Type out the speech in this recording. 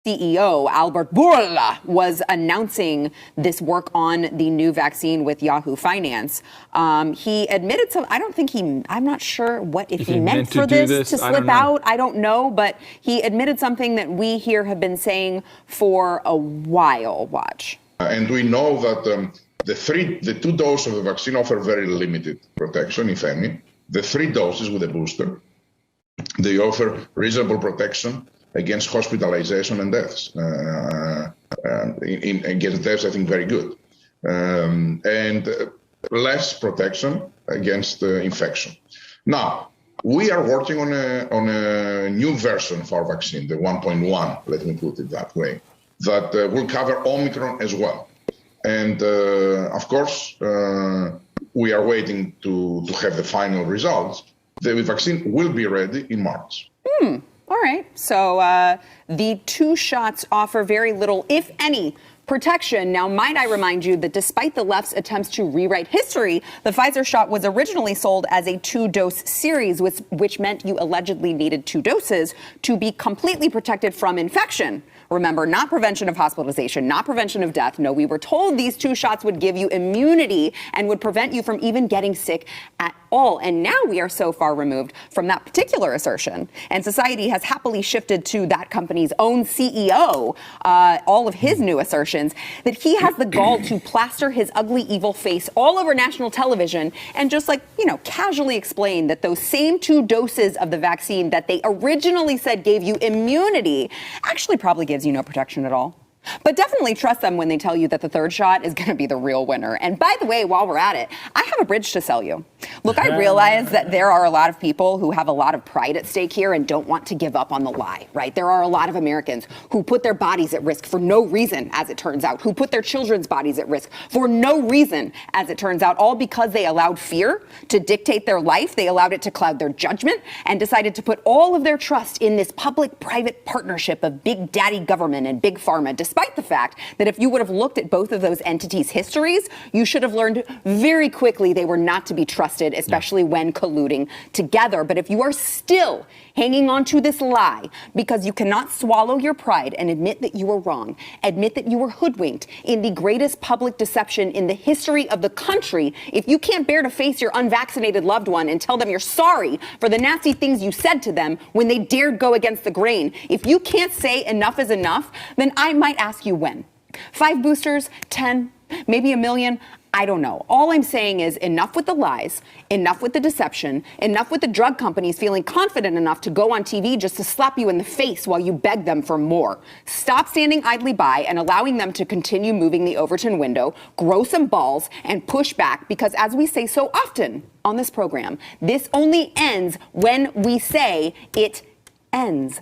CEO, Albert Bourla, was announcing this work on the new vaccine with Yahoo Finance. He admitted I'm not sure if he meant for this to slip out. I don't know, but he admitted something that we here have been saying for a while. Watch. And we know that the 2 doses of the vaccine offer very limited protection, if any. The 3 doses with a booster, they offer reasonable protection against hospitalization and deaths. Against deaths, I think very good. And less protection against infection. Now, we are working on a new version of our vaccine, the 1.1, let me put it that way, that will cover Omicron as well. And of course, we are waiting to have the final results. The vaccine will be ready in March. All right. So the 2 shots offer very little, if any, protection. Now, might I remind you that despite the left's attempts to rewrite history, the Pfizer shot was originally sold as a 2-dose series, which meant you allegedly needed 2 doses to be completely protected from infection. Remember, not prevention of hospitalization, not prevention of death. No, we were told these 2 shots would give you immunity and would prevent you from even getting sick at all. And now we are so far removed from that particular assertion. And society has happily shifted to that company's own CEO, all of his new assertions, that he has the gall to plaster his ugly, evil face all over national television and just casually explain that those same 2 doses of the vaccine that they originally said gave you immunity actually probably gives you no protection at all. But definitely trust them when they tell you that the 3rd shot is going to be the real winner. And by the way, while we're at it, I have a bridge to sell you. Look, I realize that there are a lot of people who have a lot of pride at stake here and don't want to give up on the lie, right? There are a lot of Americans who put their bodies at risk for no reason, as it turns out, who put their children's bodies at risk for no reason, as it turns out, all because they allowed fear to dictate their life. They allowed it to cloud their judgment and decided to put all of their trust in this public-private partnership of big daddy government and big pharma, despite the fact that if you would have looked at both of those entities' histories, you should have learned very quickly they were not to be trusted, especially when colluding together. But if you are still hanging on to this lie because you cannot swallow your pride and admit that you were wrong, admit that you were hoodwinked in the greatest public deception in the history of the country, if you can't bear to face your unvaccinated loved one and tell them you're sorry for the nasty things you said to them when they dared go against the grain, if you can't say enough is enough, then I might ask you when. 5 boosters, 10, maybe 1 million. I don't know. All I'm saying is enough with the lies, enough with the deception, enough with the drug companies feeling confident enough to go on TV just to slap you in the face while you beg them for more. Stop standing idly by and allowing them to continue moving the Overton window, grow some balls, and push back because, as we say so often on this program, this only ends when we say it ends.